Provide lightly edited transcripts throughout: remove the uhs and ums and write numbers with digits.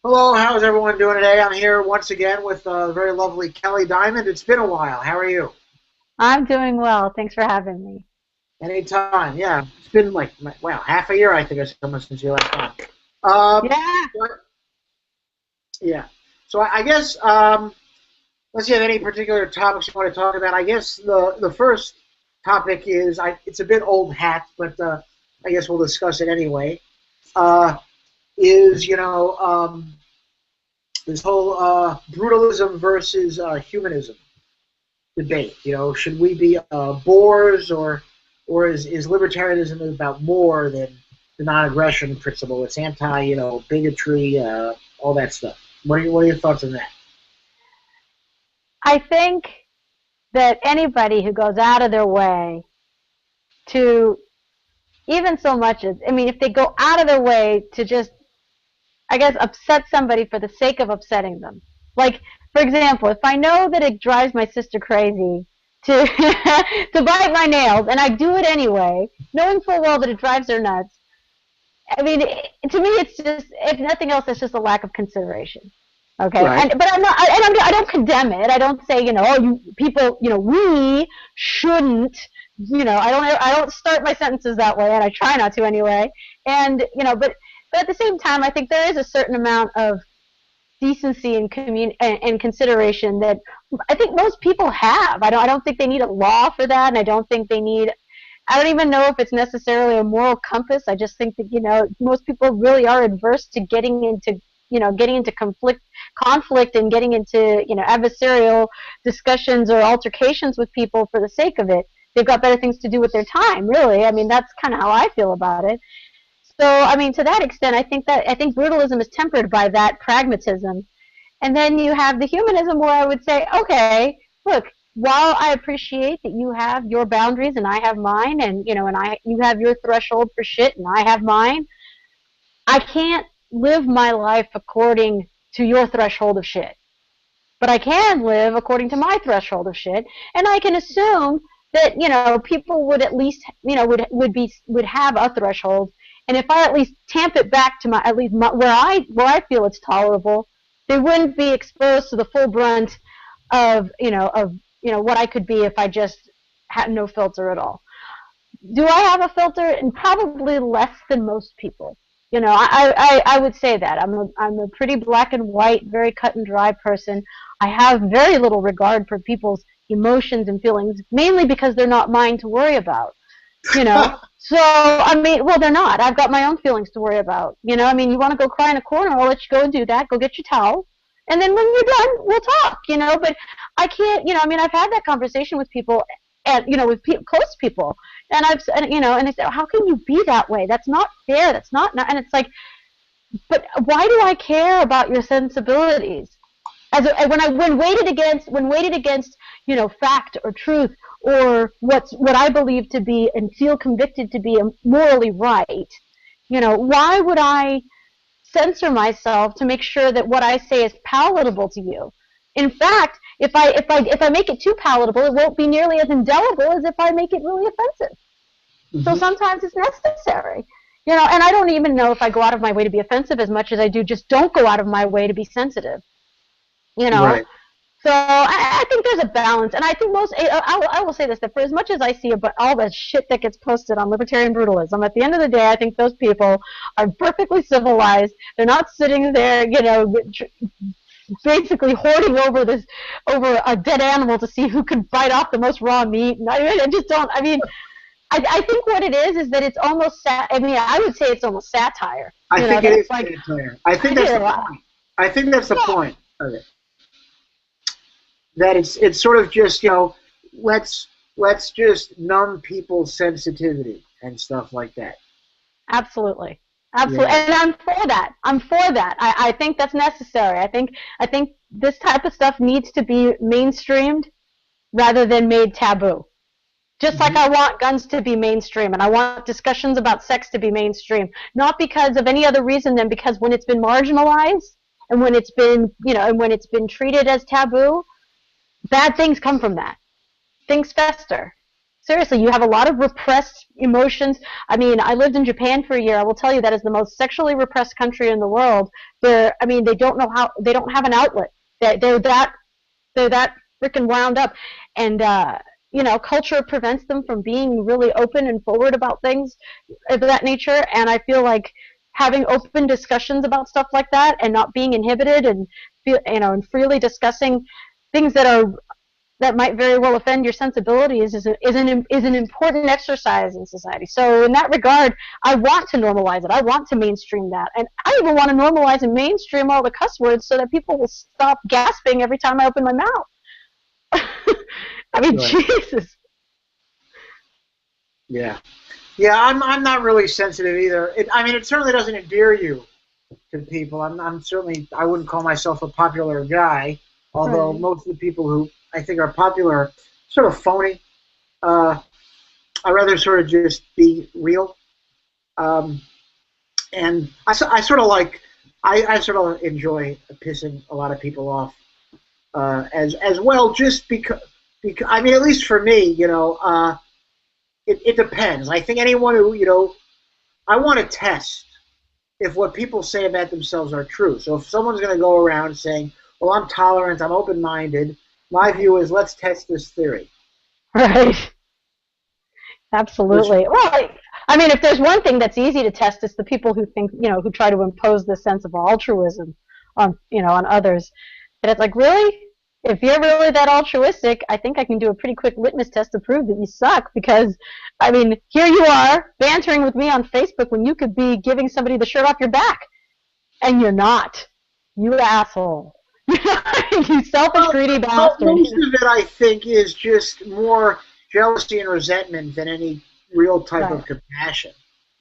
Hello, how's everyone doing today? I'm here once again with the very lovely Kelly Diamond. It's been a while. How are you? I'm doing well. Thanks for having me. Anytime. Yeah, it's been like, wow, half a year, I think, or something since you last time. Um, Yeah, but- yeah. So I guess, let's see if any particular topics you want to talk about. I guess the first topic is, it's a bit old hat, but I guess we'll discuss it anyway, uh, is, this whole brutalism versus humanism debate. Should we be bores, or is libertarianism about more than the non-aggression principle? It's anti, bigotry, all that stuff. What are your thoughts on that? I think that anybody who goes out of their way to even so much as, I mean, if they go out of their way to just, I guess, upset somebody for the sake of upsetting them. Like, for example, if I know that it drives my sister crazy to to bite my nails, and I do it anyway, knowing full well that it drives her nuts, I mean, to me, it's just, if nothing else, it's just a lack of consideration. Okay, Right. but I'm not. I don't condemn it. I don't say, oh, you people, we shouldn't. I don't start my sentences that way, and I try not to anyway. And but at the same time, I think there is a certain amount of decency and and consideration that I think most people have. I don't think they need a law for that, and I don't think they need. I don't even know if it's necessarily a moral compass. I just think that most people really are adverse to getting into conflict and getting into adversarial discussions or altercations with people for the sake of it. They've got better things to do with their time, really. I mean, that's kind of how I feel about it. So, I mean, to that extent, I think brutalism is tempered by that pragmatism. And then you have the humanism where I would say, okay, look, while I appreciate that you have your boundaries and I have mine, and you have your threshold for shit and I have mine, I can't live my life according to your threshold of shit. But I can live according to my threshold of shit, and I can assume that people would at least would have a threshold, and if I at least tamp it back to where I feel it's tolerable, they wouldn't be exposed to the full brunt of what I could be if I just had no filter at all. Do I have a filter? And probably less than most people. I would say that I'm a pretty black and white, very cut and dry person. I have very little regard for people's emotions and feelings, mainly because they're not mine to worry about. So I mean, well, they're not. I've got my own feelings to worry about. I mean, you want to go cry in a corner? I'll let you go and do that. Go get your towel, and then when you're done, we'll talk. But I can't. I mean, I've had that conversation with people, and with close people, and and they say, how can you be that way? That's not fair. That's not. And it's like, but why do I care about your sensibilities? When weighted against fact or truth, or what I believe to be and feel convicted to be morally right, why would I censor myself to make sure that what I say is palatable to you? In fact, if I make it too palatable, it won't be nearly as indelible as if I make it really offensive. So Hmm. sometimes it's necessary. And I don't even know if I go out of my way to be offensive as much as I do just don't go out of my way to be sensitive. you know. Right. So I think there's a balance, and I think I will say this, that for as much as I see about all the shit that gets posted on libertarian brutalism, at the end of the day, I think those people are perfectly civilized. They're not sitting there, basically hoarding over a dead animal to see who can bite off the most raw meat. And I just don't. I mean, I think what it is that it's almost I mean, I would say it's almost satire. I think it is Like, satire. I think I that's do. the point. I think that's the Yeah, point of it. That it's sort of just let's just numb people's sensitivity and stuff like that. absolutely. Absolutely, Yeah. and I'm for that. I'm for that. I think that's necessary. I think this type of stuff needs to be mainstreamed rather than made taboo. Just like Hmm. I want guns to be mainstream, and I want discussions about sex to be mainstream, not because of any other reason than because when it's been marginalized and when it's been, and when it's been treated as taboo, bad things come from that. Things fester. Seriously, you have a lot of repressed emotions. I mean, I lived in Japan for a year. I will tell you that is the most sexually repressed country in the world. I mean, they don't know how. They don't have an outlet. They're that freaking wound up, and culture prevents them from being really open and forward about things of that nature. And I feel like having open discussions about stuff like that and not being inhibited and and freely discussing things that might very well offend your sensibilities is an important exercise in society. So in that regard, I want to normalize it. I want to mainstream that. And I even want to normalize and mainstream all the cuss words so that people will stop gasping every time I open my mouth. I mean, Right. Jesus. Yeah. Yeah, I'm not really sensitive either. I mean, it certainly doesn't endear you to people. I'm certainly, I wouldn't call myself a popular guy, although Right. most of the people who I think are popular are sort of phony. I'd rather sort of just be real. Um, and I sort of like, I sort of enjoy pissing a lot of people off as well, just because, I mean, at least for me, it depends. I think anyone who, I want to test if what people say about themselves are true. So if someone's going to go around saying, well, I'm tolerant, I'm open-minded, my view is let's test this theory. Right. Which, Absolutely. Well, I mean, if there's one thing that's easy to test, it's the people who think, who try to impose this sense of altruism on others. And it's like, really? If you're really that altruistic, I think I can do a pretty quick litmus test to prove that you suck because, I mean, here you are bantering with me on Facebook when you could be giving somebody the shirt off your back, and you're not. You asshole. You selfish, greedy bastard. most of it, I think, is just more jealousy and resentment than any real type of compassion.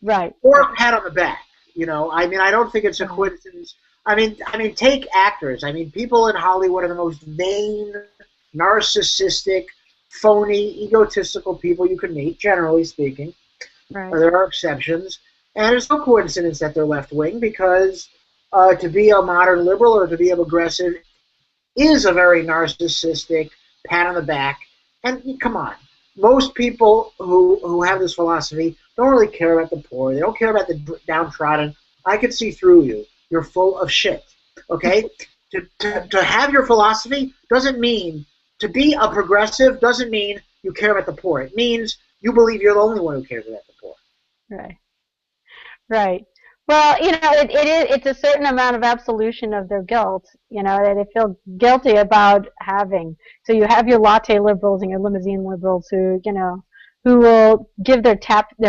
Right. Or a pat on the back. I mean, I don't think it's a coincidence. I mean, take actors. I mean, people in Hollywood are the most vain, narcissistic, phony, egotistical people you could meet, generally speaking. Right. There are exceptions. And it's no coincidence that they're left-wing because to be a modern liberal or to be a progressive is a very narcissistic pat on the back. And come on, most people who have this philosophy don't really care about the poor. They don't care about the downtrodden. I can see through you. You're full of shit. Okay? to have your philosophy doesn't mean, to be a progressive doesn't mean you care about the poor. It means you believe you're the only one who cares about the poor. Right. Right. Well, it's a certain amount of absolution of their guilt, that they feel guilty about having. So you have your latte liberals and your limousine liberals who will give their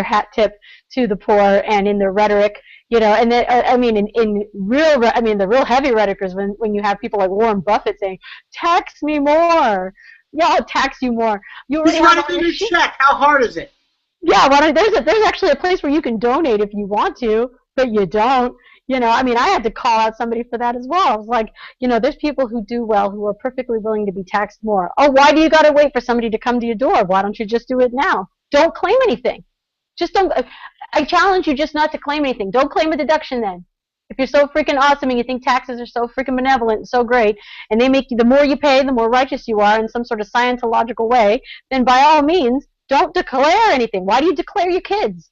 hat tip to the poor and in their rhetoric, and then, I mean, the real heavy rhetoric is when you have people like Warren Buffett saying, tax me more. Yeah, I'll tax you more. You already He's have writing all me your a shit. check. How hard is it? Yeah, well, there's actually a place where you can donate if you want to, but you don't. I mean, I had to call out somebody for that as well. I was like, there's people who do well who are perfectly willing to be taxed more. Oh, why do you got to wait for somebody to come to your door? Why don't you just do it now? Don't claim anything. Just don't. I challenge you just not to claim anything. Don't claim a deduction then. If you're so freaking awesome and you think taxes are so freaking benevolent and so great, and they make you, the more you pay, the more righteous you are in some sort of scientological way, then by all means, don't declare anything. Why do you declare your kids?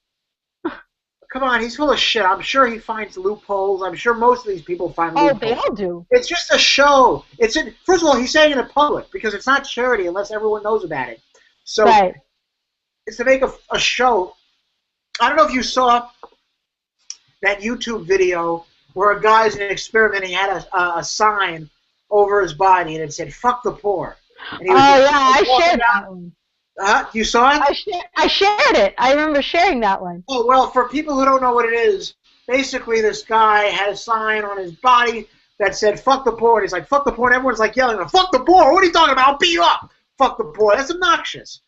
Come on, he's full of shit. I'm sure he finds loopholes. I'm sure most of these people find loopholes. Oh, they all do. It's just a show. First of all, he's saying it in public because it's not charity unless everyone knows about it. So right. It's to make a show. I don't know if you saw that YouTube video where a guy's in an experiment. He had a sign over his body and it said "fuck the poor." And he was I shared that one. You saw it? I shared it. I remember sharing that one. Oh, well, for people who don't know what it is, basically this guy had a sign on his body that said, fuck the poor. And he's like, fuck the poor. And everyone's like yelling, fuck the poor. What are you talking about? I'll beat you up. Fuck the poor. That's obnoxious.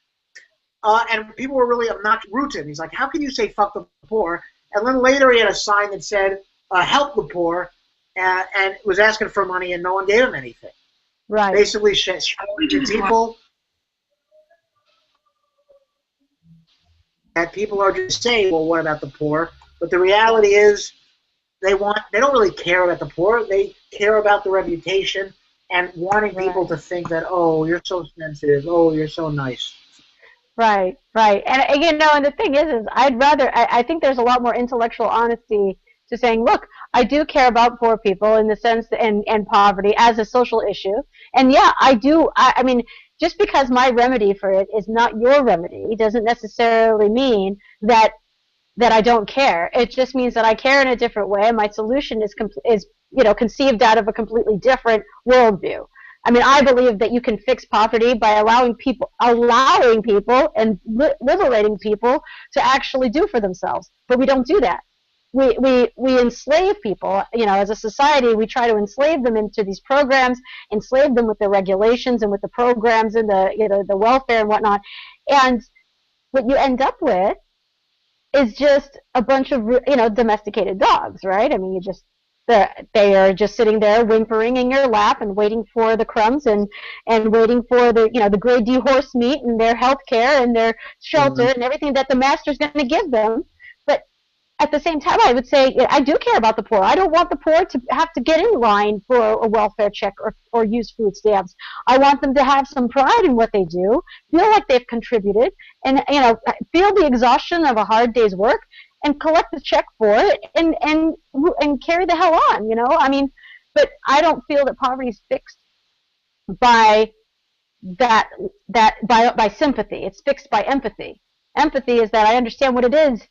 And people were really obnoxious, rude to him. He's like, how can you say fuck the poor? And then later he had a sign that said, help the poor, and was asking for money, and no one gave him anything. Right. Basically, showing to people that people are just saying, well, what about the poor? But the reality is they don't really care about the poor. They care about the reputation and wanting people to think that, oh, you're so sensitive. Oh, you're so nice. Right, right. And you know, and the thing is I'd rather, I think there's a lot more intellectual honesty to saying, look, I do care about poor people in the sense and poverty as a social issue. And yeah, I do. I mean, just because my remedy for it is not your remedy doesn't necessarily mean that I don't care. It just means that I care in a different way, and my solution is conceived out of a completely different worldview. I mean, I believe that you can fix poverty by allowing people and liberating people to actually do for themselves. But we don't do that. We enslave people. You know, as a society, we try to enslave them into these programs, enslave them with the regulations and with the programs and the welfare and whatnot. And what you end up with is just a bunch of domesticated dogs, right? I mean, they are just sitting there whimpering in your lap and waiting for the crumbs and waiting for the grade D horse meat and their health care and their shelter and everything that the master's going to give them. But at the same time, I would say I do care about the poor. I don't want the poor to have to get in line for a welfare check or use food stamps. I want them to have some pride in what they do, feel like they've contributed, and feel the exhaustion of a hard day's work, and collect the check for it, and carry the hell on. I mean, but I don't feel that poverty is fixed by by sympathy. It's fixed by empathy. Empathy is that I understand what it is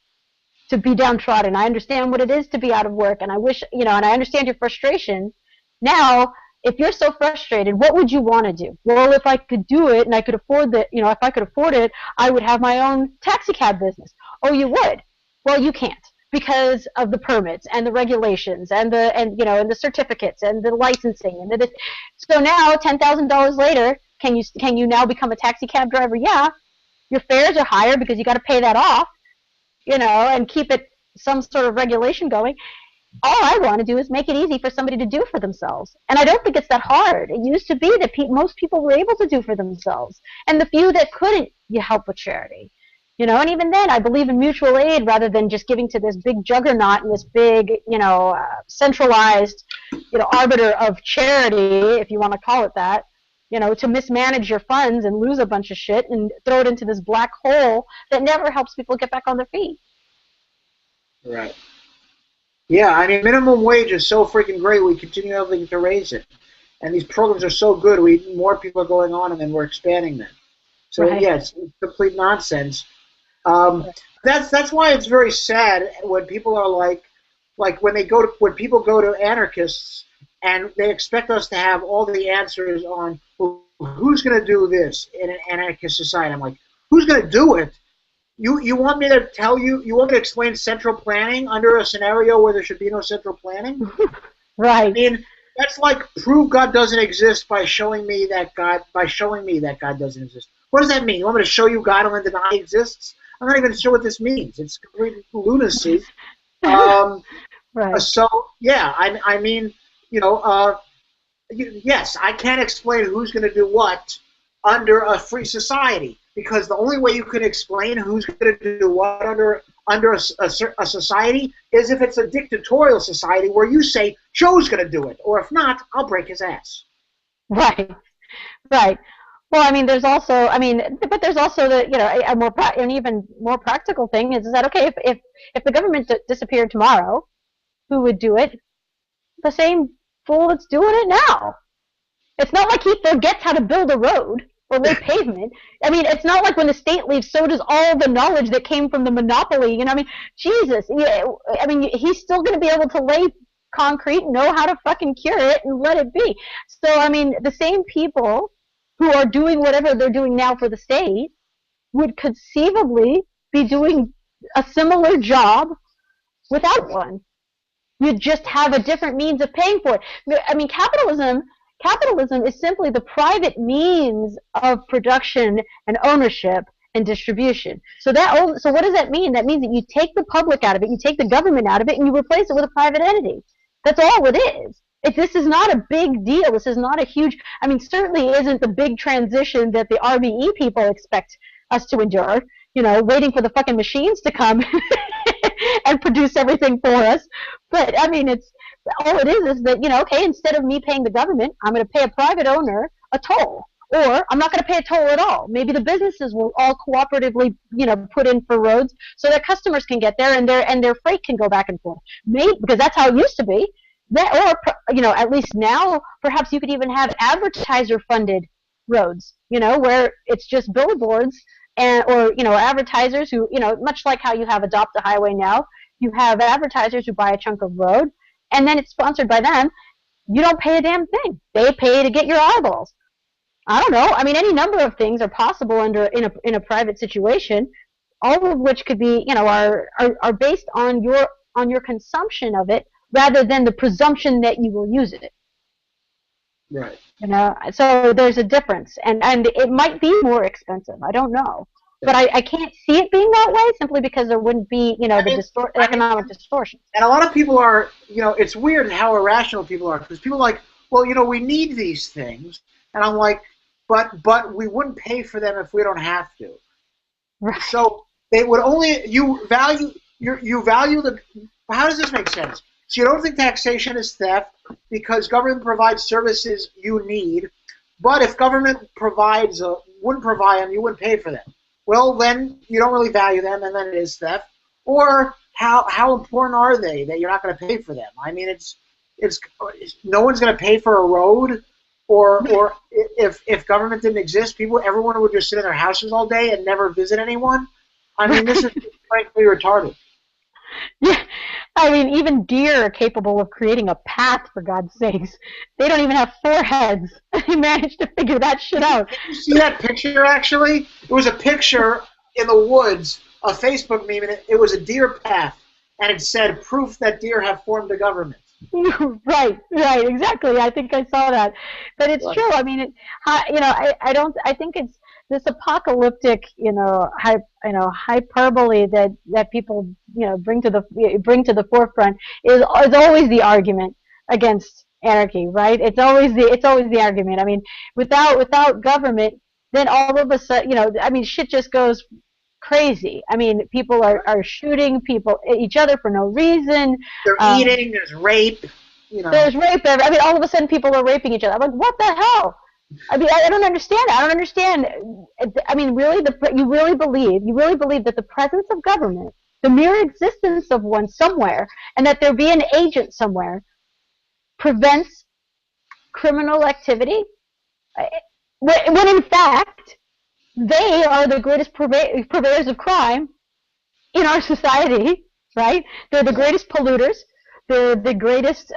to be downtrodden. I understand what it is to be out of work, and I wish, and I understand your frustration. Now, if you're so frustrated, what would you want to do? Well, if I could do it and I could afford if I could afford it, I would have my own taxi cab business. Oh, you would? Well, you can't because of the permits and the regulations and the certificates and the licensing and so now $10,000 later, can you now become a taxi cab driver? Yeah, your fares are higher because you got to pay that off. And keep it some sort of regulation going. All I want to do is make it easy for somebody to do for themselves. And I don't think it's that hard. It used to be that most people were able to do for themselves. And the few that couldn't, you help with charity. And even then, I believe in mutual aid rather than just giving to this big juggernaut and this big, centralized, arbiter of charity, if you want to call it that. To mismanage your funds and lose a bunch of shit and throw it into this black hole that never helps people get back on their feet. Right. Yeah, I mean, minimum wage is so freaking great. We continue having to raise it. And these programs are so good. More people are going on, and then we're expanding them. So, right. Yeah, it's complete nonsense. That's why it's very sad when people are like when people go to anarchists, and they expect us to have all the answers on who's going to do this in an anarchist society. I'm like, who's going to do it? You want me to tell you? You want me to explain central planning under a scenario where there should be no central planning? Right. I mean, that's like prove God doesn't exist by showing me that God doesn't exist. What does that mean? You want me to show you God and then deny he exists? I'm not even sure what this means. It's complete lunacy. Right. So yeah, I mean. Yes, I can't explain who's going to do what under a free society, because the only way you can explain who's going to do what under a society is if it's a dictatorial society where you say Joe's going to do it, or if not, I'll break his ass. Right, right. Well, I mean, there's also an even more practical thing is that okay, if the government disappeared tomorrow, who would do it? The same fool that's doing it now. It's not like he forgets how to build a road or lay pavement. I mean, it's not like when the state leaves, so does all the knowledge that came from the monopoly. I mean, Jesus. I mean, he's still going to be able to lay concrete, know how to fucking cure it, and let it be. So, I mean, the same people who are doing whatever they're doing now for the state would conceivably be doing a similar job without one. You just have a different means of paying for it. I mean, capitalism is simply the private means of production and ownership and distribution. So what does that mean? That means that you take the public out of it, you take the government out of it, and you replace it with a private entity. That's all it is. This is not a big deal. This is not a huge, I mean, certainly isn't the big transition that the RBE people expect us to endure, waiting for the fucking machines to come and produce everything for us. But I mean, all it is that okay, instead of me paying the government, I'm going to pay a private owner a toll, Or I'm not going to pay a toll at all. Maybe the businesses will all cooperatively, put in for roads so that customers can get there and their freight can go back and forth. Maybe because that's how it used to be. At least now, perhaps you could even have advertiser-funded roads, where it's just billboards or advertisers who, much like how you have Adopt a Highway now, you have advertisers who buy a chunk of road, and then it's sponsored by them. You don't pay a damn thing. They pay to get your eyeballs. I don't know. I mean, any number of things are possible in a private situation, all of which could be, are based on your consumption of it rather than the presumption that you will use it. Right. So there's a difference, and it might be more expensive. I don't know, but I can't see it being that way simply because there wouldn't be, economic distortion. And a lot of people are, it's weird how irrational people are, because people are like, well, we need these things, and I'm like, but we wouldn't pay for them if we don't have to. Right. So they would only you value the. How does this make sense? So you don't think taxation is theft because government provides services you need, but if government wouldn't provide them, you wouldn't pay for them. Well, then you don't really value them, and then it is theft. Or how important are they that you're not going to pay for them? I mean, it's no one's going to pay for a road. Or if government didn't exist, everyone would just sit in their houses all day and never visit anyone. I mean, this is frankly retarded. Yeah, I mean, even deer are capable of creating a path, for God's sakes. They don't even have foreheads. They managed to figure that shit out. Did you see that picture, actually? It was a picture in the woods, a Facebook meme, and it was a deer path, and it said, proof that deer have formed a government. Right, exactly. I think I saw that, but it's true. I mean, I think it's this apocalyptic, hyperbole that people, bring to the forefront is always the argument against anarchy, right? It's always the argument. I mean, without government, then all of a sudden, shit just goes crazy. I mean, people are shooting each other for no reason. They're eating. There's rape. There's rape. All of a sudden, people are raping each other. I'm like, what the hell? I mean, I don't understand. I don't understand. I mean, really, you really believe that the presence of government, the mere existence of one somewhere, and that there be an agent somewhere, prevents criminal activity? When in fact, they are the greatest purveyors of crime in our society, right? They're the greatest polluters. They're the greatest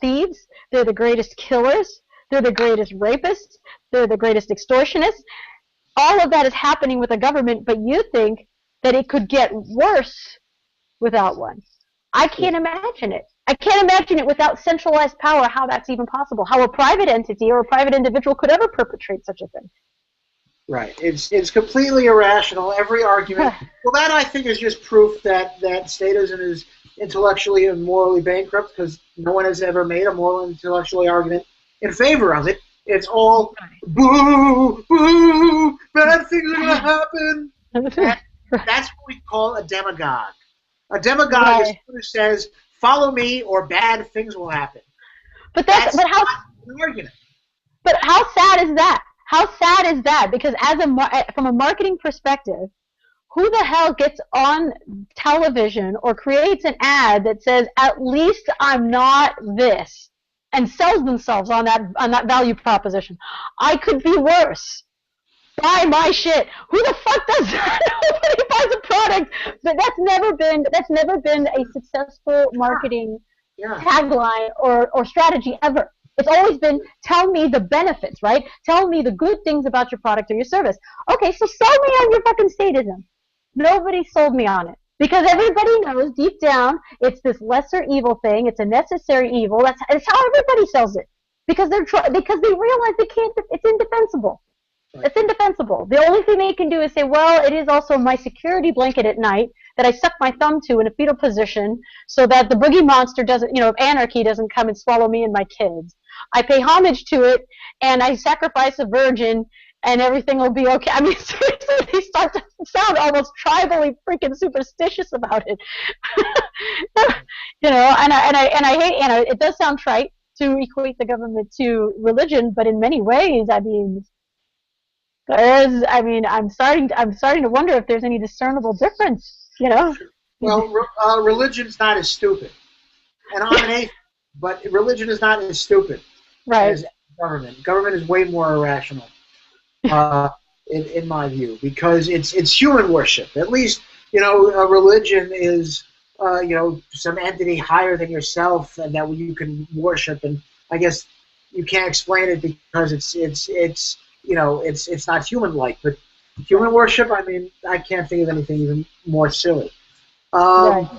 thieves. They're the greatest killers. They're the greatest rapists. They're the greatest extortionists. All of that is happening with a government, but you think that it could get worse without one. I can't imagine it. I can't imagine it without centralized power, how that's even possible, how a private entity or a private individual could ever perpetrate such a thing. Right. It's completely irrational, every argument. Well, that, I think, is just proof that statism is intellectually and morally bankrupt, because no one has ever made a moral and intellectual argument in favor of it. It's all, boo, boo, bad things are going to happen. That's what we call a demagogue. A demagogue is someone who says, follow me or bad things will happen. But that's not an argument. But how sad is that? How sad is that? Because from a marketing perspective, who the hell gets on television or creates an ad that says, at least I'm not this, and sells themselves on that value proposition? I could be worse. Buy my shit. Who the fuck does that? Nobody buys a product. But that's never been a successful marketing tagline or strategy ever. It's always been, tell me the benefits, right? Tell me the good things about your product or your service. Okay, so sell me on your fucking statism. Nobody sold me on it. Because everybody knows deep down it's this lesser evil thing. It's a necessary evil. That's how everybody sells it. Because they realize they can't. It's indefensible. Right. It's indefensible. The only thing they can do is say, well, it is also my security blanket at night that I suck my thumb to in a fetal position so that the boogie monster doesn't, if anarchy doesn't come and swallow me and my kids. I pay homage to it, and I sacrifice a virgin, and everything will be okay. I mean, seriously, they start to sound almost tribally freaking superstitious about it. And I hate, it does sound trite to equate the government to religion, but in many ways, I mean, I mean, I'm starting to wonder if there's any discernible difference, you know? Well, religion's not as stupid, and I'm an atheist, but religion is not as stupid Right. as government. Government is way more irrational, uh, in my view, because it's human worship. At least, a religion is, some entity higher than yourself, and that you can worship. And I guess you can't explain it because it's not human-like. But human worship, I mean, I can't think of anything even more silly. Right.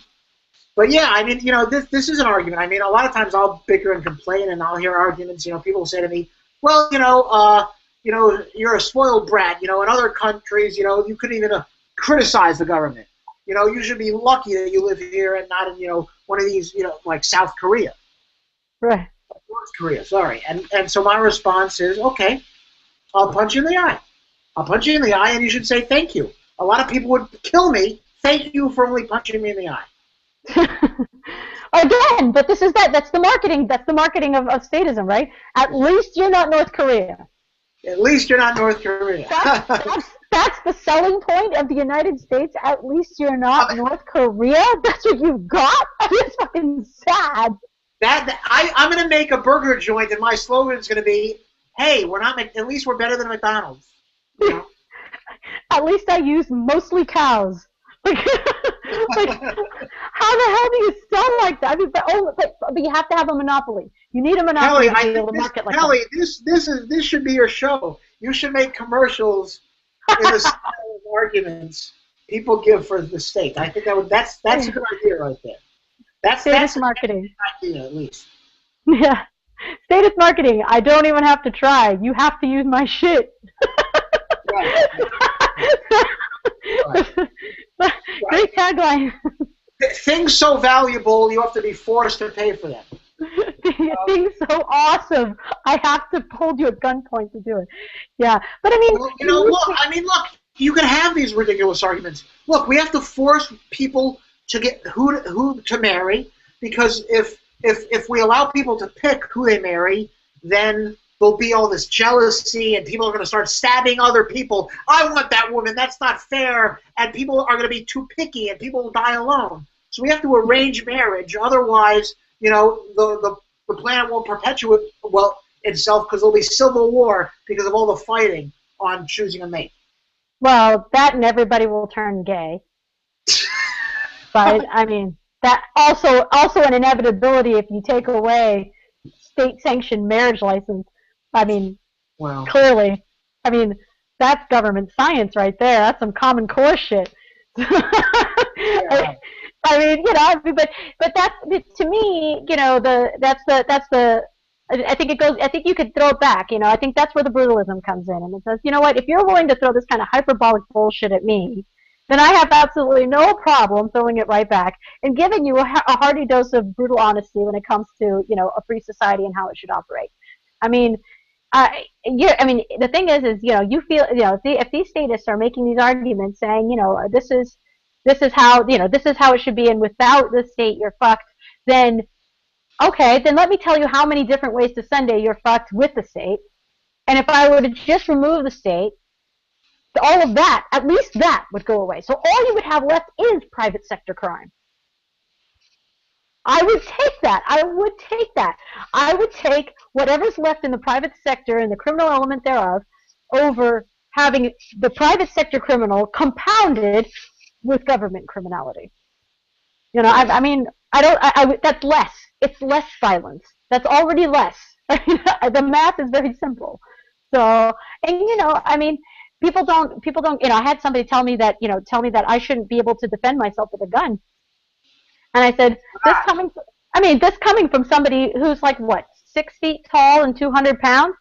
But yeah, I mean, this is an argument. I mean, a lot of times I'll bicker and complain, and I'll hear arguments. People will say to me, "Well, you're a spoiled brat. In other countries, you couldn't even criticize the government. You should be lucky that you live here and not in, one of these, like South Korea, Right. North Korea. Sorry." And so my response is, okay, I'll punch you in the eye. I'll punch you in the eye, and you should say thank you. A lot of people would kill me. Thank you for only punching me in the eye. Again, but that's the marketing. That's the marketing of statism, right? At least you're not North Korea. At least you're not North Korea. That's the selling point of the United States. At least you're not North Korea. That's what you've got. It's fucking sad. I'm going to make a burger joint, and my slogan is going to be, "Hey, at least we're better than McDonald's." At least I use mostly cows. Like, how the hell do you sell like that? I mean, but you have to have a monopoly. You need a monopoly to be able to market like Kelly, that. this should be your show. You should make commercials in the style of arguments people give for the state. I think that's a good idea right there. That's marketing. Idea, at least. Yeah, status marketing. I don't even have to try. You have to use my shit. Right. Right. Great tagline. Things so valuable, you have to be forced to pay for them. Things so awesome, I have to hold you at gunpoint to do it. Yeah, but I mean, look, you can have these ridiculous arguments. Look, we have to force people to get who to marry, because if we allow people to pick who they marry, then there'll be all this jealousy, and people are going to start stabbing other people. I want that woman. That's not fair. And people are going to be too picky, and people will die alone. So we have to arrange marriage. Otherwise, the planet won't perpetuate itself, because there'll be civil war because of all the fighting on choosing a mate. Well, that and everybody will turn gay. But I mean, that also an inevitability if you take away state-sanctioned marriage license. I mean, wow. Clearly. I mean, that's government science right there. That's some Common Core shit. Yeah. I mean, but that's, to me, that's the. I think you could throw it back. I think that's where the brutalism comes in, and it says, you know what? If you're willing to throw this kind of hyperbolic bullshit at me, then I have absolutely no problem throwing it right back and giving you a hearty dose of brutal honesty when it comes to, a free society and how it should operate. I mean, the thing is, you feel, if these statists are making these arguments saying, this is how it should be, and without the state you're fucked, then okay, then let me tell you how many different ways to Sunday you're fucked with the state. And if I were to just remove the state, all of that, at least that would go away. So all you would have left is private sector crime. I would take that. I would take whatever's left in the private sector and the criminal element thereof over having the private sector criminal compounded with government criminality. That's less. It's less violence. That's already less. The math is very simple. So, and people don't, I had somebody tell me that I shouldn't be able to defend myself with a gun. And I said, this coming from somebody who's like, what, 6 feet tall and 200 pounds?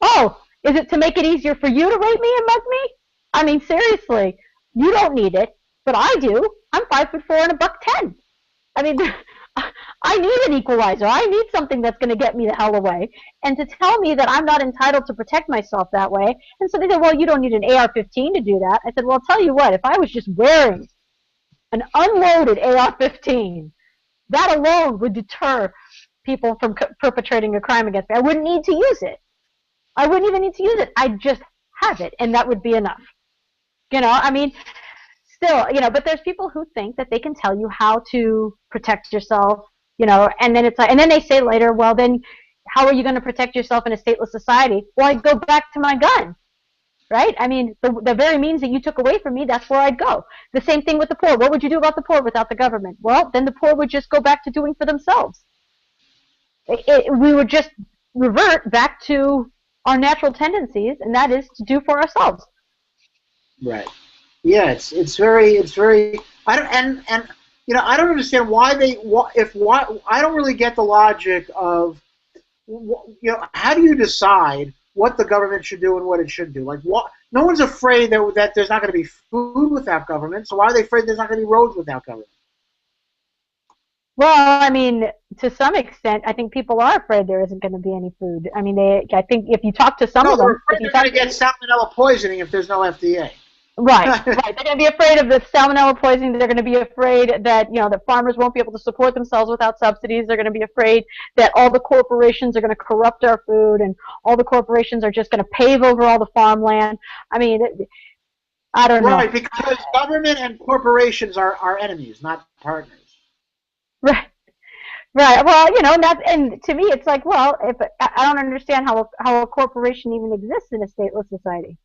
Oh, is it to make it easier for you to rape me and mug me? I mean, seriously, you don't need it, but I do. I'm 5'4" and $110. I mean, I need an equalizer. I need something that's going to get me the hell away. And to tell me that I'm not entitled to protect myself that way, and so they said, well, you don't need an AR-15 to do that. I said, well, I'll tell you what, if I was just wearing an unloaded AR-15, that alone would deter people from perpetrating a crime against me. I wouldn't need to use it. I wouldn't even need to use it. I'd just have it, and that would be enough. I mean, still, but there's people who think that they can tell you how to protect yourself, and then it's like, and then they say later, well, then how are you going to protect yourself in a stateless society? Well, I'd go back to my gun, right? I mean, the very means that you took away from me, that's where I'd go. The same thing with the poor. What would you do about the poor without the government? Well, then the poor would just go back to doing for themselves. We would just revert back to our natural tendencies, and that is to do for ourselves. Right. Yeah, it's very I don't I don't understand why I don't really get the logic of how do you decide what the government should do and what it shouldn't do? Like, what? No one's afraid that there's not going to be food without government, so why are they afraid there's not going to be roads without government? Well, I mean, to some extent, I think people are afraid there isn't going to be any food. I mean, I think if you talk to some of them, they're afraid they're going to get salmonella poisoning if there's no FDA. Right. They're going to be afraid of the salmonella poisoning. They're going to be afraid that that farmers won't be able to support themselves without subsidies. They're going to be afraid that all the corporations are going to corrupt our food, and all the corporations are just going to pave over all the farmland. I mean, I don't know. Right, because government and corporations are enemies, not partners. Right. Right. Well, and to me, it's like, well, if I don't understand how a corporation even exists in a stateless society.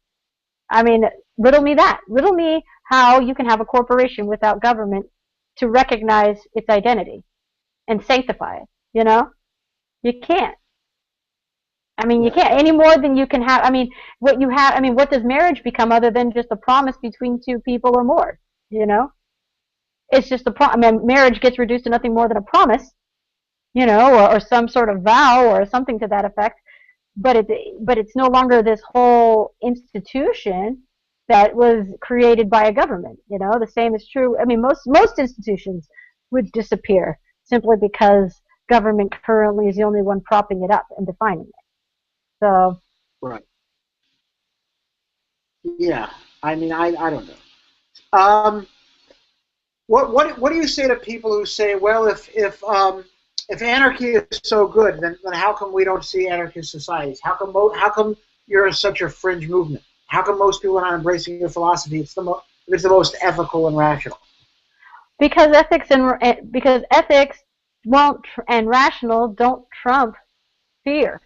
I mean, riddle me that. Riddle me how you can have a corporation without government to recognize its identity and sanctify it. You can't. I mean, you can't any more than you can have. I mean, what you have. I mean, what does marriage become other than just a promise between two people or more? It's just I mean, marriage gets reduced to nothing more than a promise, or some sort of vow or something to that effect. But it's no longer this whole institution that was created by a government. The same is true. I mean, most institutions would disappear simply because government currently is the only one propping it up and defining it. So. Right. Yeah. I mean, I don't know. What do you say to people who say, well, if anarchy is so good, then how come we don't see anarchist societies? How come you're such a fringe movement? How come most people are not embracing your philosophy? It's the most ethical and rational. Because ethics won't and rational don't trump fear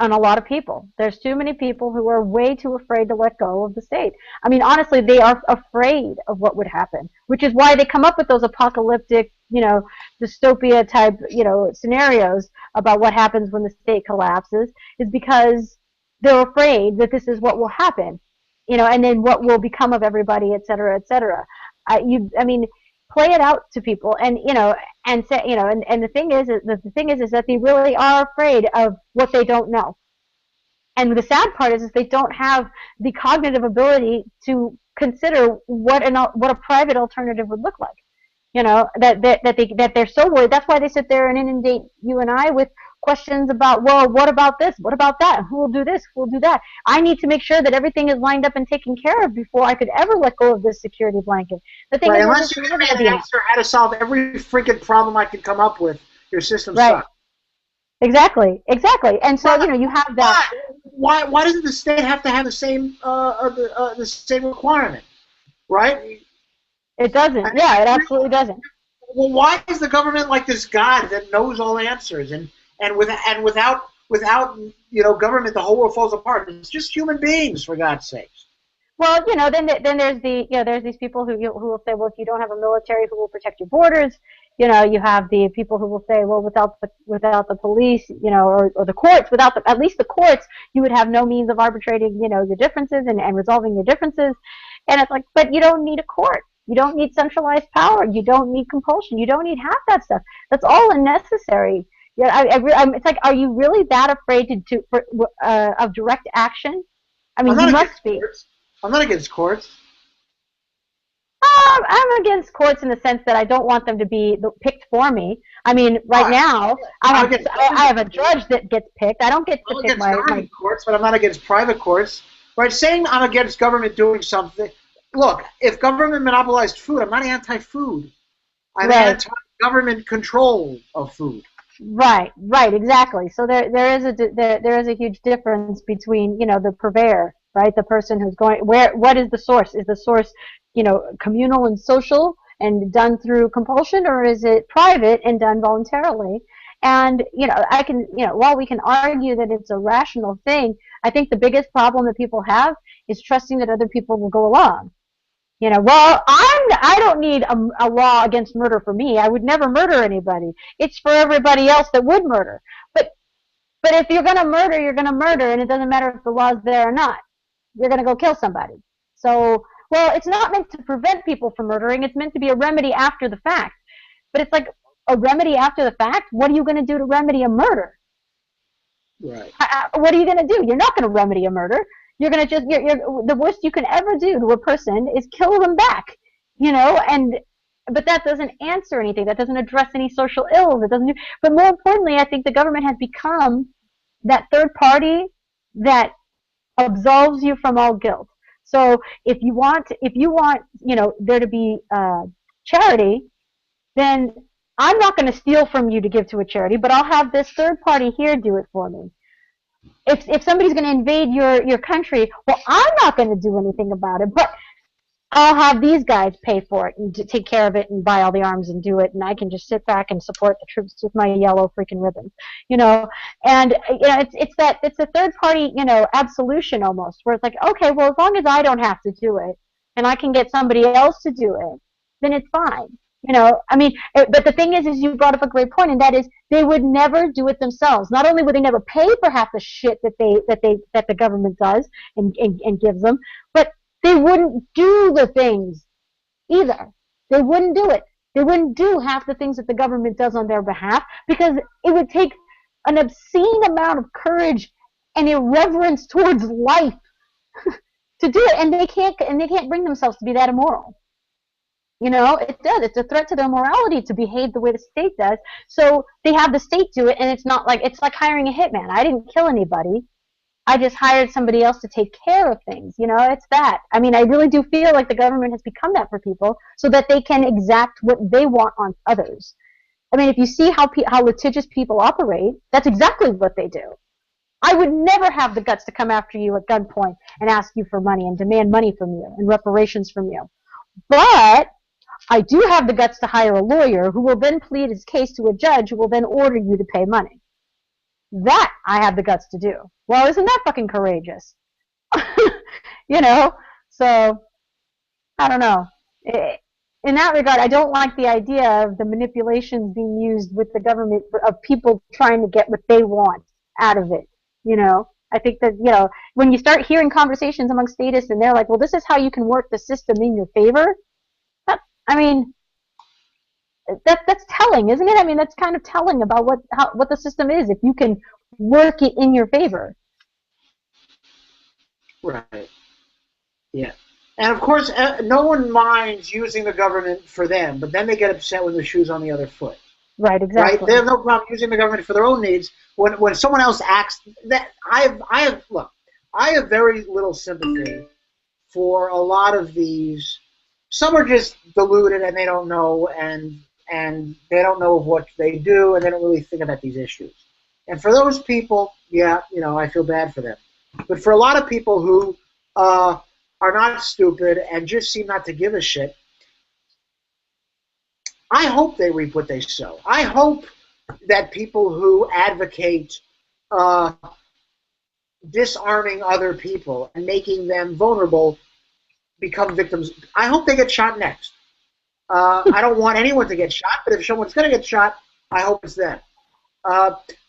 on a lot of people. There's too many people who are way too afraid to let go of the state. I mean, honestly, they are afraid of what would happen, which is why they come up with those apocalyptic, dystopia type, scenarios about what happens when the state collapses, is because they're afraid that this is what will happen, and then what will become of everybody, et cetera, et cetera. I mean, play it out to people, and and say, and the thing is that they really are afraid of what they don't know. And the sad part is they don't have the cognitive ability to consider what a private alternative would look like. That they're so worried. That's why they sit there and inundate you and I with questions about, well, what about this? What about that? Who will do this? Who will do that? I need to make sure that everything is lined up and taken care of before I could ever let go of this security blanket. The thing is, unless you have an answer how to solve every freaking problem I can come up with, your system sucks. Exactly. And so you have that. Why doesn't the state have to have the same requirement, right? It doesn't. It absolutely doesn't. Well, why is the government like this God that knows all answers, and without government, the whole world falls apart? It's just human beings, for God's sakes. Well, then there's there's these people who will say, well, if you don't have a military, who will protect your borders? You have the people who will say, well, without the police, or the courts, at least the courts, you would have no means of arbitrating, your differences and resolving your differences. And it's like, but you don't need a court. You don't need centralized power. You don't need compulsion. You don't need half that stuff. That's all unnecessary. It's like, are you really that afraid of direct action? I mean, you must be. I'm not against courts. I'm against courts in the sense that I don't want them to be picked for me. I mean, right now, I have a judge that gets picked. I don't get to pick my courts, but I'm not against private courts. Right? Saying I'm against government doing something. Look, if government monopolized food, I'm not anti-food. I'm anti-government control of food. Right, exactly. So there is a huge difference between the purveyor, right? The person who's going, what is the source? Is the source, communal and social and done through compulsion, or is it private and done voluntarily? And, while we can argue that it's a rational thing, I think the biggest problem that people have is trusting that other people will go along. Well, I don't need a law against murder for me. I would never murder anybody. It's for everybody else that would murder. But if you're going to murder, you're going to murder, and it doesn't matter if the law's there or not. You're going to go kill somebody. So, well, it's not meant to prevent people from murdering. It's meant to be a remedy after the fact. But it's like a remedy after the fact? What are you going to do to remedy a murder? Right. What are you going to do? You're not going to remedy a murder. You're going to just, the worst you can ever do to a person is kill them back, but that doesn't answer anything. That doesn't address any social ills. But more importantly, I think the government has become that third party that absolves you from all guilt. So if you want, there to be charity, then I'm not going to steal from you to give to a charity, but I'll have this third party here do it for me. If somebody's going to invade your country, well, I'm not going to do anything about it, but I'll have these guys pay for it and to take care of it and buy all the arms and do it, and I can just sit back and support the troops with my yellow freaking ribbon, And it's a third party, absolution almost, where it's like, okay, well, as long as I don't have to do it and I can get somebody else to do it, then it's fine. But the thing is you brought up a great point, and that is they would never do it themselves. Not only would they never pay for half the shit that the government does and gives them, but they wouldn't do the things either. They wouldn't do it. They wouldn't do half the things that the government does on their behalf, because it would take an obscene amount of courage and irreverence towards life to do it, and they can't bring themselves to be that immoral. It does. It's a threat to their morality to behave the way the state does. So they have the state do it, and it's like hiring a hitman. I didn't kill anybody. I just hired somebody else to take care of things. It's that. I really do feel like the government has become that for people so that they can exact what they want on others. If you see how litigious people operate, that's exactly what they do. I would never have the guts to come after you at gunpoint and ask you for money and demand money from you and reparations from you. But I do have the guts to hire a lawyer who will then plead his case to a judge who will then order you to pay money. That I have the guts to do. Well, isn't that fucking courageous? So, I don't know. In that regard, I don't like the idea of the manipulations being used with the government of people trying to get what they want out of it. I think that, when you start hearing conversations among statists and they're like, well, this is how you can work the system in your favor, that's telling, isn't it? That's kind of telling about what the system is, if you can work it in your favor. Right. Yeah. And of course, no one minds using the government for them, but then they get upset when the shoe's on the other foot. Right. Exactly. Right. They have no problem using the government for their own needs. When someone else acts, that I have very little sympathy for a lot of these. Some are just deluded and they don't know, and they don't know what they do, and they don't really think about these issues. And for those people, yeah, I feel bad for them. But for a lot of people who are not stupid and just seem not to give a shit, I hope they reap what they sow. I hope that people who advocate disarming other people and making them vulnerable become victims. I hope they get shot next. I don't want anyone to get shot, but if someone's going to get shot, I hope it's them.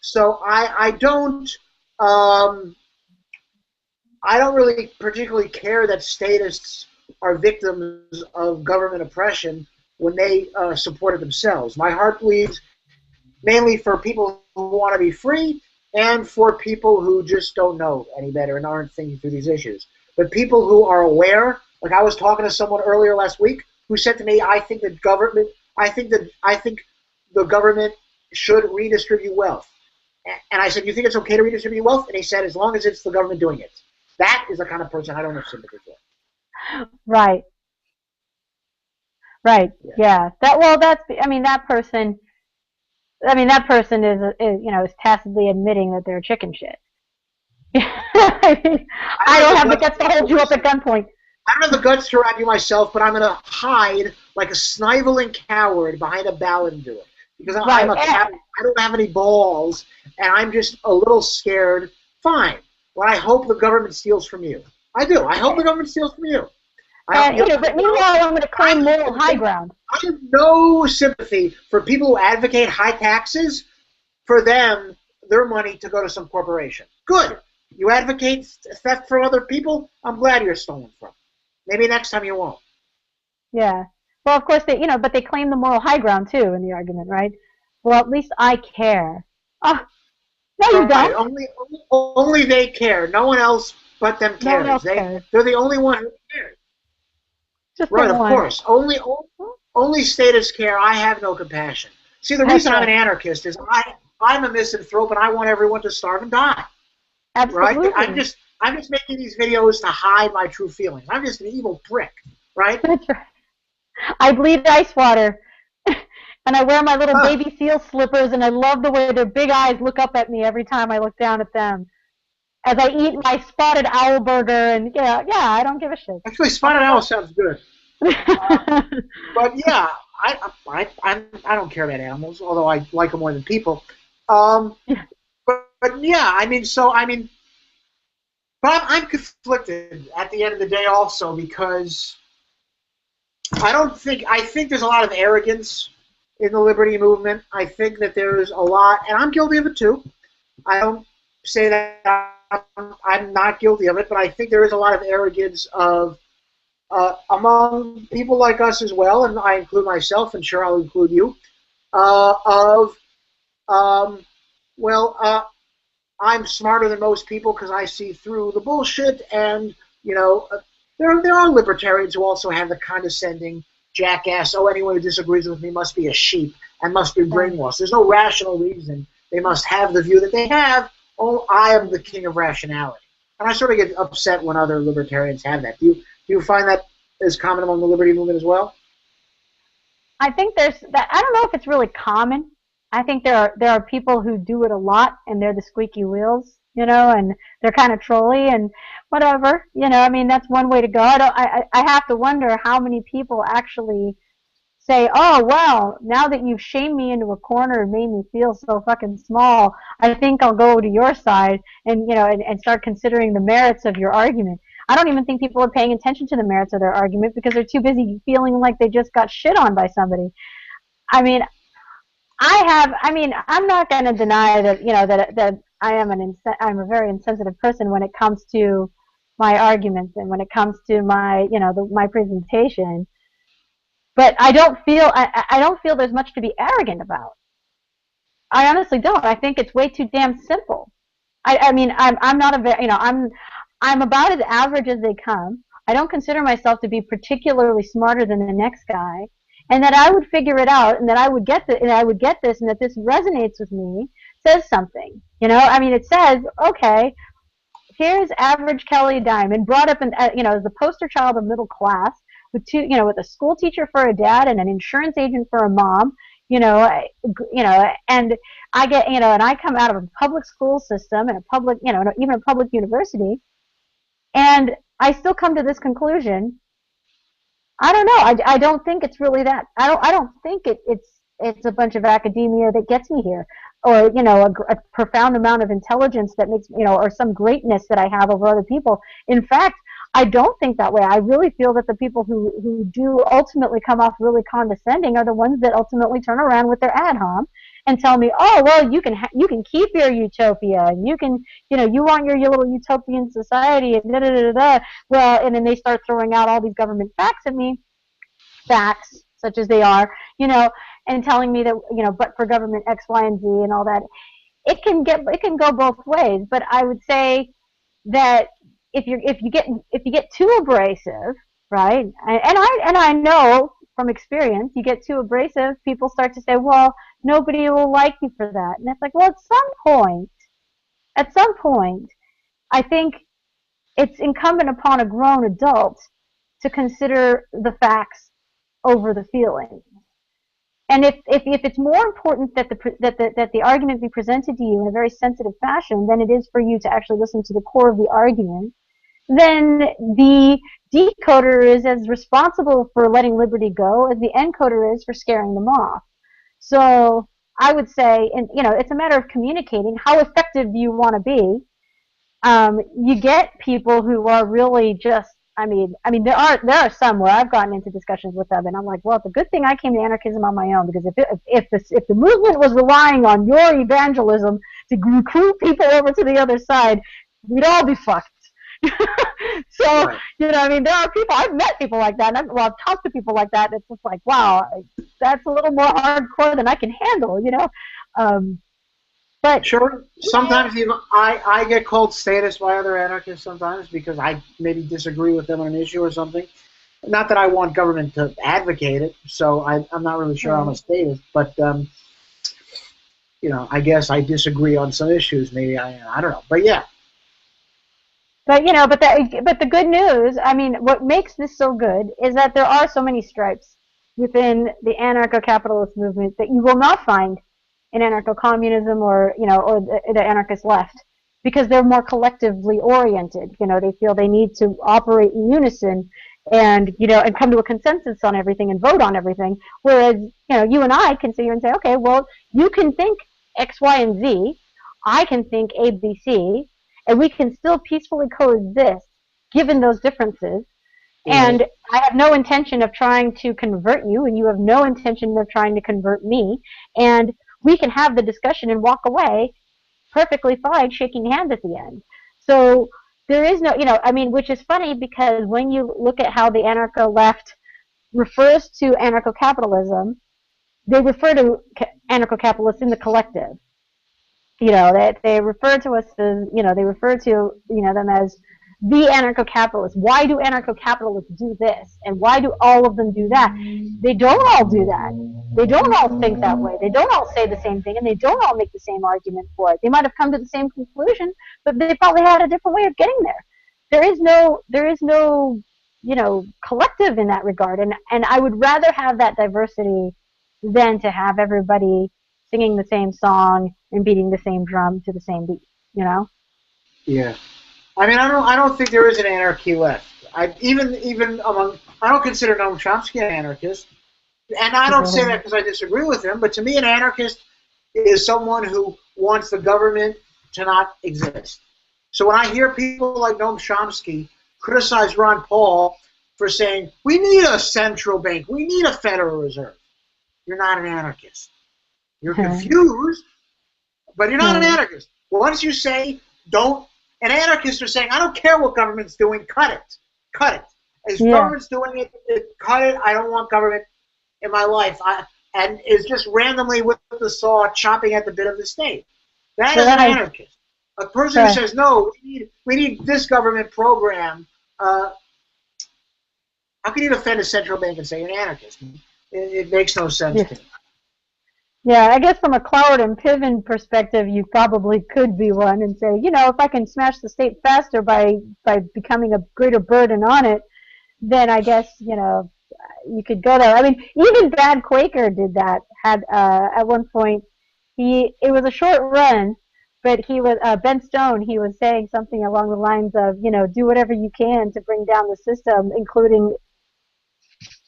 So I don't really particularly care that statists are victims of government oppression when they support it themselves. My heart bleeds mainly for people who want to be free and for people who just don't know any better and aren't thinking through these issues. But people who are aware, like I was talking to someone earlier last week who said to me, I think the government should redistribute wealth. And I said, you think it's okay to redistribute wealth? And he said, as long as it's the government doing it. That is the kind of person I don't have sympathy for. Right. Right. Yeah. That person is tacitly admitting that they're chicken shit. I I don't don't have have the the guts guts to hold you up at gunpoint. I don't have the guts to rob you myself, but I'm going to hide like a sniveling coward behind a ballinger because I'm Right. a coward. I don't have any balls, and I'm just a little scared. Fine. Well, I hope the government steals from you. I do. I hope the government steals from you. And, but meanwhile, I'm going to claim moral high ground. I have no sympathy for people who advocate high taxes for them, their money to go to some corporation. Good. You advocate theft from other people? I'm glad you're stolen from. Maybe next time you won't. Yeah. Well, of course, but they claim the moral high ground, too, in the argument, right? Well, at least I care. Oh, no, you Right. don't. Only they care. No one else but them No one cares. else cares. They're the only one who cares. Just the Right, of one. course. Only statists care. I have no compassion. See, the That's reason I'm right. an anarchist is I'm a misanthrope and I want everyone to starve and die. Right? Absolutely. I'm just making these videos to hide my true feelings. I'm just an evil prick. Right? That's right. I bleed ice water. And I wear my little baby seal slippers, and I love the way their big eyes look up at me every time I look down at them. As I eat my spotted owl burger, and yeah, I don't give a shit. Actually, spotted owl sounds good. But yeah, I don't care about animals, although I like them more than people. But yeah, but I'm conflicted at the end of the day also because I think there's a lot of arrogance in the liberty movement. I think that there's a lot, and I'm guilty of it too. I don't say that I'm not guilty of it, but I think there is a lot of arrogance among people like us as well, and I include myself, and sure I'll include you, of, I'm smarter than most people because I see through the bullshit, and, there are libertarians who also have the condescending jackass, anyone who disagrees with me must be a sheep and must be brainwashed. There's no rational reason they must have the view that they have. Oh, I am the king of rationality. And I sort of get upset when other libertarians have that. Do you find that is common among the liberty movement as well? I think there's that. I don't know if it's really common. I think there are people who do it a lot, and they're the squeaky wheels, and they're kind of trolly and whatever. I mean, that's one way to go. I have to wonder how many people actually say, oh, well, now that you've shamed me into a corner and made me feel so fucking small, I think I'll go to your side and, and start considering the merits of your argument. I don't even think people are paying attention to the merits of their argument because they're too busy feeling like they just got shit on by somebody. I mean, I'm not going to deny that, that I'm a very insensitive person when it comes to my arguments and when it comes to my, my presentation. But I don't feel there's much to be arrogant about. I honestly don't. I think it's way too damn simple. I mean, I'm not a very, I'm about as average as they come. I don't consider myself to be particularly smarter than the next guy, and that I would figure it out, and that I would get this, and that this resonates with me, says something. I mean, it says, okay, here's average Kelly Diamond, brought up as the poster child of middle class, with with a school teacher for a dad and an insurance agent for a mom, and I get, and I come out of a public school system and a public, even a public university, and I still come to this conclusion. I don't know. I don't think it's really that. I don't think it's a bunch of academia that gets me here, or a profound amount of intelligence that makes or some greatness that I have over other people. In fact, I don't think that way. I really feel that the people who do ultimately come off really condescending are the ones that ultimately turn around with their ad hom and tell me, oh, well, you can keep your utopia, and you can, you want your little utopian society, and da da da da. Well, and then they start throwing out all these government facts at me, facts such as they are, and telling me that, but for government X, Y, and Z and all that. It can go both ways, but I would say that if you get too abrasive, right? And I know from experience, you get too abrasive, people start to say, well, nobody will like you for that, and it's like, well, at some point, I think it's incumbent upon a grown adult to consider the facts over the feelings. And if it's more important that the argument be presented to you in a very sensitive fashion than it is for you to actually listen to the core of the argument, then the decoder is as responsible for letting liberty go as the encoder is for scaring them off. So I would say, and it's a matter of communicating. How effective do you want to be? You get people who are really just. I mean, there are some where I've gotten into discussions with them, and I'm like, well, it's a good thing I came to anarchism on my own, because if the movement was relying on your evangelism to recruit people over to the other side, we'd all be fucked. So, Right. there are people, I've met people like that, and I've talked to people like that, and it's just like, wow, that's a little more hardcore than I can handle, But Sure. Sometimes I get called statist by other anarchists sometimes because I maybe disagree with them on an issue or something. Not that I want government to advocate it, so I'm not really sure I'm a statist, but I guess I disagree on some issues. Maybe I don't know, but yeah. But but the good news, what makes this so good is that there are so many stripes within the anarcho-capitalist movement that you will not find in anarcho-communism or the anarchist left, because they're more collectively oriented. They feel they need to operate in unison and and come to a consensus on everything and vote on everything. Whereas you and I can sit here and say, okay, well, you can think X, Y, and Z, I can think A, B, C, and we can still peacefully coexist given those differences. And I have no intention of trying to convert you, and you have no intention of trying to convert me. And we can have the discussion and walk away perfectly fine, shaking hands at the end. So there is no, which is funny, because when you look at how the anarcho-left refers to anarcho-capitalism, they refer to anarcho-capitalists in the collective. They refer to us as, they refer to, them as the anarcho-capitalists. Why do anarcho-capitalists do this? And why do all of them do that? They don't all do that. They don't all think that way. They don't all say the same thing, and they don't all make the same argument for it. They might have come to the same conclusion, but they probably had a different way of getting there. There is no, collective in that regard. And I would rather have that diversity than to have everybody singing the same song and beating the same drum to the same beat, Yeah. I don't think there is an anarchy left. I don't consider Noam Chomsky an anarchist, and I don't say that because I disagree with him. But to me, an anarchist is someone who wants the government to not exist. So when I hear people like Noam Chomsky criticize Ron Paul for saying we need a central bank, we need a Federal Reserve, you're not an anarchist. You're confused, but you're not an anarchist. Once you say don't. And anarchists are saying, I don't care what government's doing, cut it. Cut it. As government's doing it, cut it. I don't want government in my life. And it's just randomly with the saw chopping at the bit of the state. That is an anarchist. A person who says, no, we need this government program. How can you defend a central bank and say you're an anarchist? It makes no sense to me. Yeah, I guess from a Cloward and Piven perspective, you probably could be one and say, if I can smash the state faster by becoming a greater burden on it, then I guess, you could go there. Even Brad Quaker did that. Had at one point, it was a short run, but he was Ben Stone. He was saying something along the lines of, do whatever you can to bring down the system, including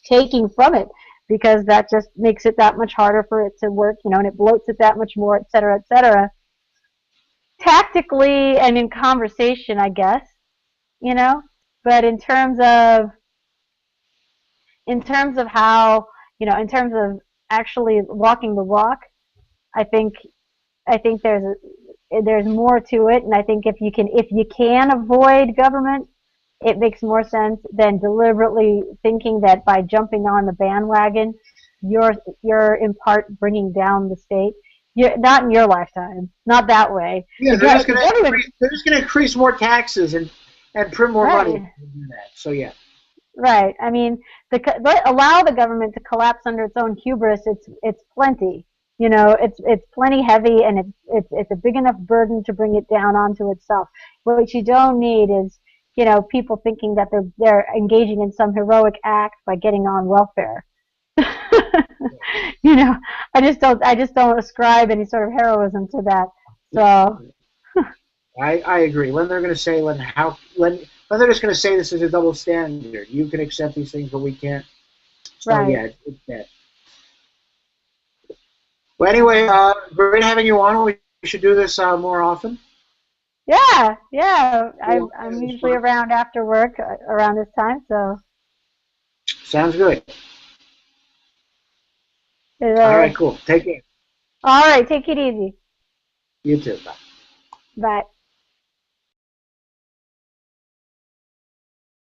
taking from it, because that just makes it that much harder for it to work, and it bloats it that much more, et cetera, et cetera. Tactically and in conversation, I guess, but in terms of how, in terms of actually walking the walk, I think there's more to it, and I think if you can avoid government, it makes more sense than deliberately thinking that by jumping on the bandwagon, you're in part bringing down the state. Not in your lifetime, not that way. Yeah, they're just going to increase more taxes and print more money to do that. So yeah. Right. Allow the government to collapse under its own hubris. It's plenty. It's plenty heavy, and it's a big enough burden to bring it down onto itself. What you don't need is people thinking that they're engaging in some heroic act by getting on welfare. You know, I just don't ascribe any sort of heroism to that. So, I agree. When they're going to say when they're just going to say this is a double standard, you can accept these things, but we can't. So right. yeah, it's bad. Well, anyway, great having you on. We should do this more often. Yeah, yeah. I'm Cool. Yeah, I'm it was usually fun. around after work around this time, so Sounds good. All uh, right, cool. Take care. all right. Take it easy. You too. Bye. Bye.